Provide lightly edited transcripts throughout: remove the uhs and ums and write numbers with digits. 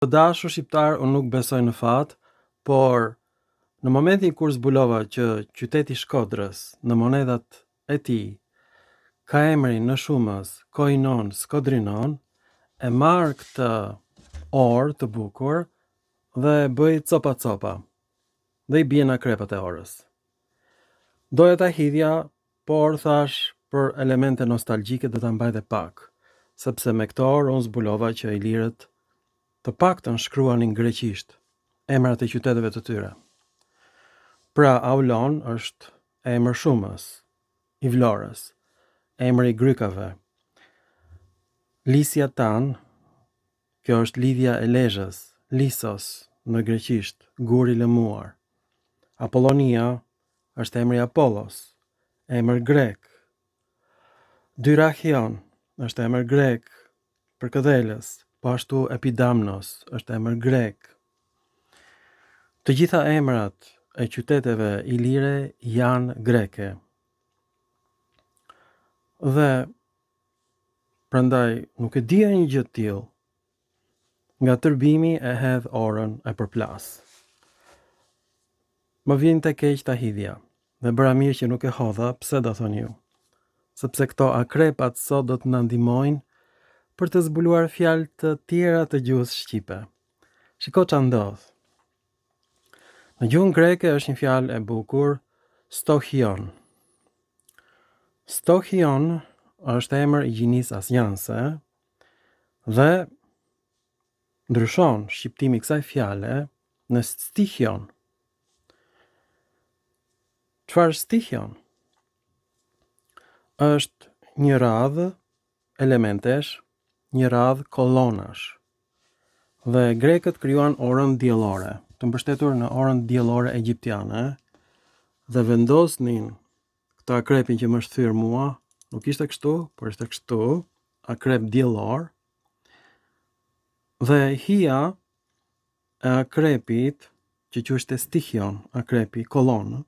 Të dashur shqiptar, unë nuk besoj në fat, por në momentin kur zbulova që qyteti Shkodrës në monedat e tij ka emrin në shumës Koinon Skodrinon, e marr këtë orë të bukur dhe bëj copa dhe i bie në krepat e orës. Doja ta hidhja, por thash për elemente nostalgjike do ta mbajte pak, sepse me këtë orë unë zbulova që ilirët të paktën shkruanin greqisht emrat e qyteteve të tyre. Pra Aulon është emër shumës, i Vlorës, emri i Grykave. Lisja Tan, kjo është lidhja e Lezhës, Lisos në greqisht, gur i lëmuar. Apollonia është emri Apollos, emër grek. Dyrachion është emër grek për këdhelës, po ashtu Epidamnos është emër grek. Të gjitha emrat e qyteteve ilire janë greke. Dhe prandaj nuk e dija një gjë të tillë. Nga tërbimi e hedh orën e përplas. Më vjen të keq ta hidhja, dhe bëra mirë që nuk e hodha, pse do thoni ju? Sepse këto akrepat sot do të na ndihmojnë për të zbuluar fjalë të tjera të gjuhës shqipe. Shiko ç'a ndodh. Në gjuhën greke është një fjalë e bukur, stochion. Stochion është emër i gjinisë asnjanse dhe ndryshon shqiptimi i kësaj fjale në stichion. Çfarë stichion? Është një radhë elementesh, një radhë kolonash. Dhe grekët krijuan orën diellore, të mbështetur në orën diellore egjiptiane, dhe vendosnin këtë akrepin që më shtyr mua, nuk ishte kështu, por ishte kështu, akrep diellor. Dhe hija e akrepit, që quhej stichion, akrepi kolonë,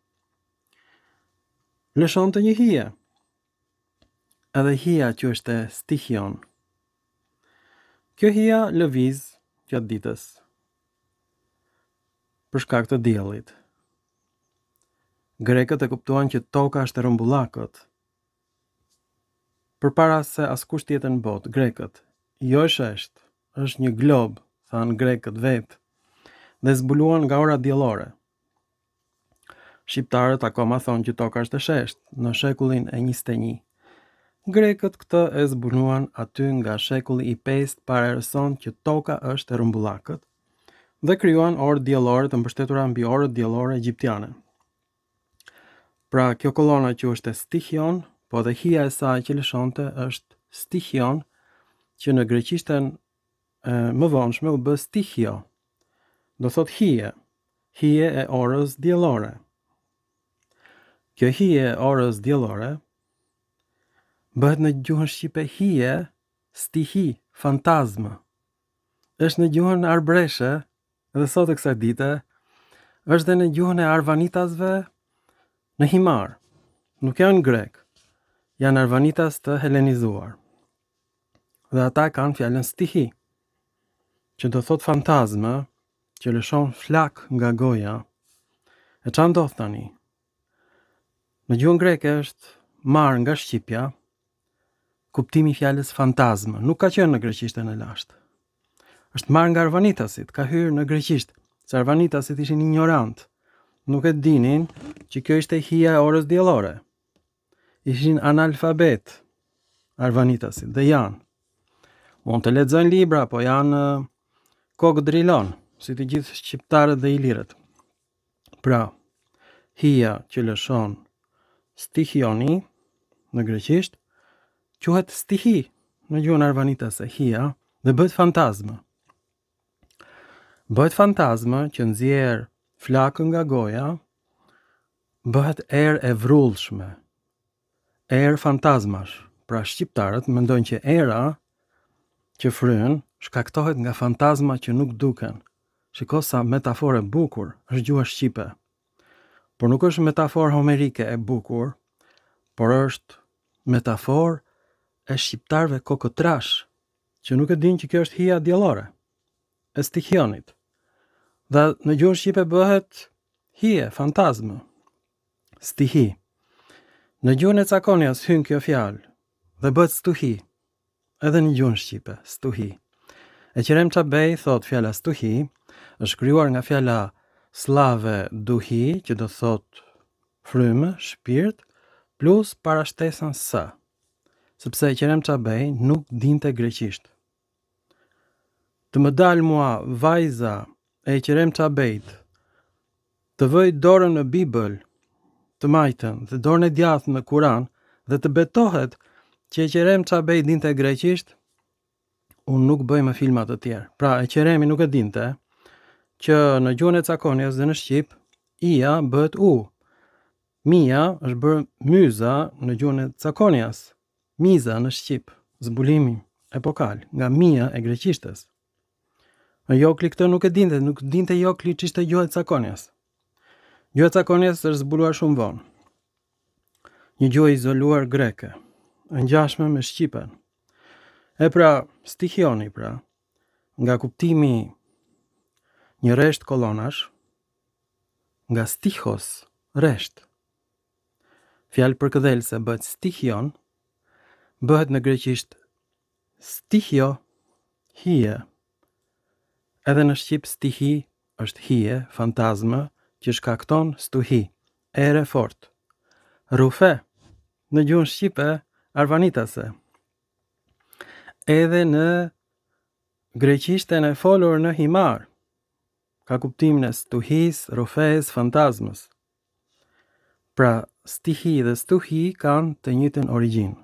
lëshonte një hije. Edhe hija quhej stichion. Kjo hija lëviz gjatë ditës për shkak të diellit. Grekët e kuptuan që toka është e rrumbullakët. Përpara se askush tjetër në botë, grekët, jo e shesht, është një glob, thanë grekët vetë, dhe zbuluan nga ora diellore. Shqiptarët akoma thonë që toka është e shesht, në shekullin e 21. Grekët këtë e zbuluan aty nga shekulli i 5 para erës sonë që toka është e rrumbullakët dhe krijuan orë diellore të mbështetura mbi orët diellore egjiptiane. Pra kjo kolona që është stichion, po dhe hija e saj që lëshonte është stichion, që në greqishten më vonshme u bë stichio. Do thot hije e orës diellore. Kjo hije e orës diellore bëhet në gjuhën shqipe hije, stihi, fantazmë. Është në gjuhën arbreshe, edhe sot e kësaj dite, është dhe në gjuhën e arvanitasve në himar. Nuk janë grek, janë arvanitas të helenizuar. Dhe ata kanë fjalën stihi, që do thot fantazmë, që lëshon flak nga goja. E ç'a ndodh tani? Në gjuhën greke është marrë nga shqipja kuptimi i fjalës fantazmë, nuk ka qenë në greqishten e lashtë. Është marrë nga arvanitasit, ka hyrë në greqisht, se arvanitasit ishin ignorant. Nuk e dinin që kjo ishte hija e orës diellore. Ishin analfabet arvanitasit, dhe janë. Mund të lexojnë libra, po janë kokdrilon, si të gjithë shqiptarët dhe ilirët. Pra, hija që lëshon stichioni në greqisht, quhet stihi në gjuhën arvanitase, hija, dhe bëhet fantazmë. Bëhet fantazmë që nxjerr flakën nga goja, bëhet erë e vrullshme, erë fantazmash. Pra shqiptarët mendojnë që era që fryn shkaktohet nga fantazma që nuk duken. Shiko sa metaforë bukur është gjuha shqipe. Por nuk është metaforë homerike e bukur, por është metaforë e shqiptarëve kokëtrash, që nuk e din që kjo është hija diellore. e stihionit. Dhe në gjuhën shqipe bëhet hije, fantazmë, stihi. Në gjuhën e Cakonjas hyn kjo fjalë dhe bëhet stuhi. Edhe në gjuhën shqipe, stuhi. Eqerem Çabej thot fjala stuhi është krijuar nga fjala slave duhi, që do thot frymë, shpirt, plus parashtesën s. Sepse Eqerem Çabej nuk dinte greqisht. Të më dalë mua vajza e Eqerem Çabejt të vëj dorën në Bibël, të majtën, dhe dorën e djathtë në Kuran, dhe të betohet që Eqerem Çabej dinte greqisht, unë nuk bëj më filma të tjerë. Pra, Eqeremi nuk e dinte që në gjuhën e Cakonjas dhe në Shqip, ija bëhet u. Mia është bërë myza në gjuhën e Cakonjas, miza në Shqip, zbulimi epokal, nga mia e greqishtes. Në Jokli këtë nuk e dinte Jokli që ishte gjuhë e Cakonjas. Gjuhë e Cakonjas është zbuluar shumë vonë. Një gjuhë izoluar greke, ngjashme me Shqipen. E pra, stihioni pra, nga kuptimi një resht kolonash, nga stihos, resht. Fjalë përkëdhelëse bëhet stihion, bëhet në greqisht stihio, hije. Edhe në Shqip stihi është hije, fantazmë, që shkakton stuhi, ere fort. Rufe, në gjuhën shqipe, arvanitase. Edhe në greqishten e folur në himar, ka kuptimin e stuhis, rufes, fantazmës. Pra, stihi dhe stuhi kanë të njëjtën origjinë.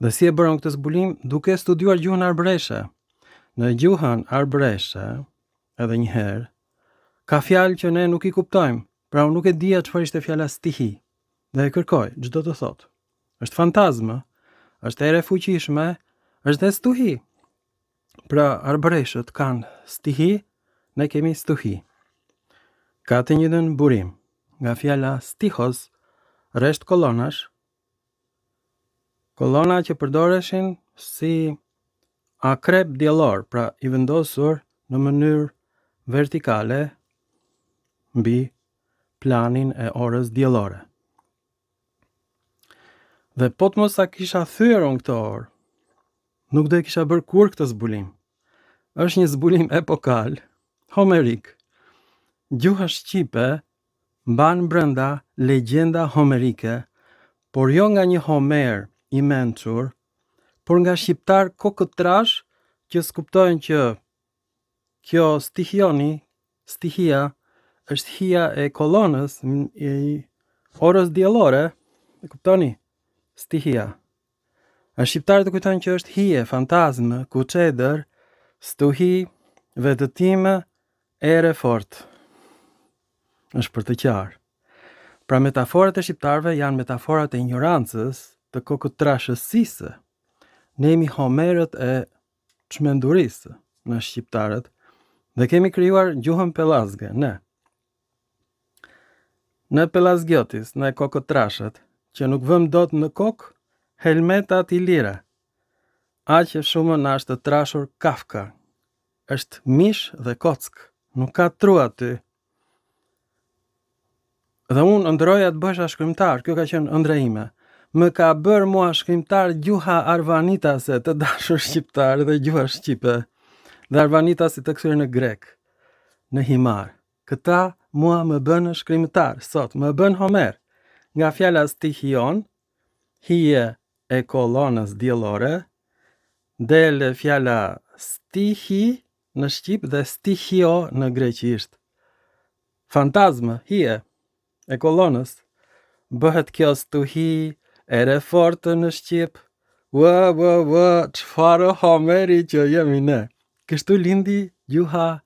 Dhe si e bërën këtë zbulim, duke studiuar gjuhën arbëreshe. Në gjuhën arbëreshe, edhe një herë, ka fjalë që ne nuk i kuptojmë, pra unë nuk e dija çfarë ishte fjala stihi, dhe e kërkoj, çdo të thotë. Është fantazmë, është ere fuqishme, është dhe stuhi. Pra, arbëreshët kanë stihi, ne kemi stuhi. Ka të njëjtën burim, nga fjala stihos, resht kolonash, kolona që përdoreshin si akrep diellor, pra i vendosur në mënyrë vertikale mbi planin e orës diellore. Dhe po të mos sa kisha thyer unë këtë orë, nuk do e kisha bërë kur këtë zbulim. Është një zbulim epokal, homerik. Gjuha shqipe mban brenda legjenda homerike, por jo nga një Homer i mençur, por nga shqiptar kokëtrash që skuptojnë që kjo stihia është hija e kolonës e orës diellore, e kuptoni? Stihia. A shqiptarët kujtojnë që është hije, fantazmë, kuçedër, stuhi, vetëtime, ere fort. Është për të qarë. Pra metaforat e shqiptarëve janë metaforat e ignorancës, të kokëtrashësisë. Ne jemi Homerët e çmendurisë në shqiptarët dhe kemi krijuar gjuhën pellazge, ne. Në Pellazgiotis, në kokëtrashët, që nuk vëm dot në kokë, helmetat i lira. Aq e shumë na është të trashur Kafka. Është mish dhe kock, nuk ka tru aty. Dhe unë ëndroja të bësha shkrimtar, kjo ka qenë ëndra ime. Më ka bërë mua shkrimtar gjuha arvanitase të dashur shqiptar dhe gjuha shqipe, dhe arvanitasi të kthyer në grek, në himar. Këta mua më bën shkrimtar, sot më bën Homer. Nga fjala stihion, hije e kolonës diellore, del fjala stihi në shqip dhe stihio në greqisht. Fantazmë, hije e kolonës, bëhet kjo stuhi, ere fortë në Shqip. Çfarë Homeri që jemi ne. Kështu lindi gjuha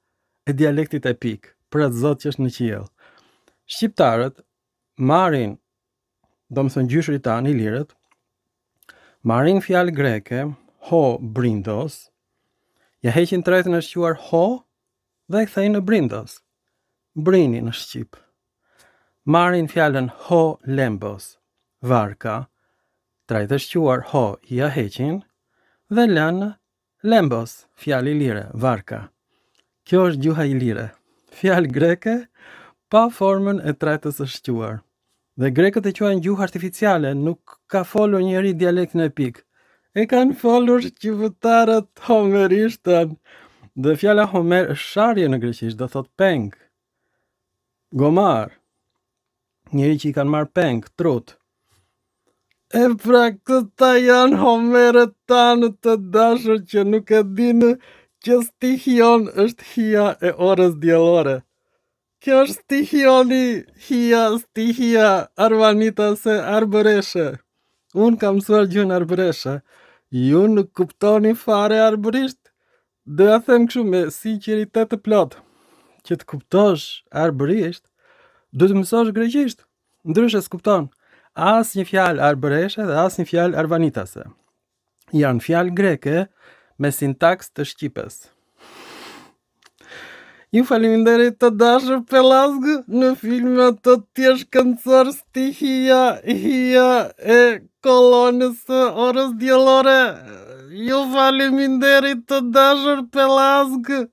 e dialektit epik, për atë Zot që është në qiell. Shqiptarët marrin, domethënë gjyshrit tanë, ilirët, marrin fjalë greke, ho brindos, ja heqin tretën e shquar ho dhe e kthejnë në brindos. Brini në Shqip. Marrin fjalën ho lembos, varka, trajtë shquar ho ja heqin dhe lënë lembos, fjalë ilire, varka. Kjo është gjuha ilire. Fjalë greke pa formën e tretës së shquar. Dhe grekët e quajnë gjuhë artificiale, nuk ka folur njeri dialektin epik. E kanë folur qytetarët homerishtën. Dhe fjala Homer është sharje në greqisht, do thot peng. Gomar, njeri që i kanë marrë peng, trut. E pra këta janë Homerët tanë të dashur që nuk e dinë që stihion është hija e orës diellore. Kjo është stihioni, stihia arvanitase arbëreshe. Unë kam mësuar gjuhën arbëreshe. Ju nuk kuptoni fare arbërisht. Dhe a them kështu me sinqeritet të plot. Që të kuptosh arbërisht, duhet të mësosh greqisht. Ndryshe s'kupton as një fjalë arbëreshe dhe as një fjalë arvanitase. Janë fjalë greke me sintaks të shqipes. Ju faleminderit të dashur Pelazgë, në filmat të tjerë shkencor stihia e kolonës së orës diellore. Ju faleminderit të dashur Pelazgë.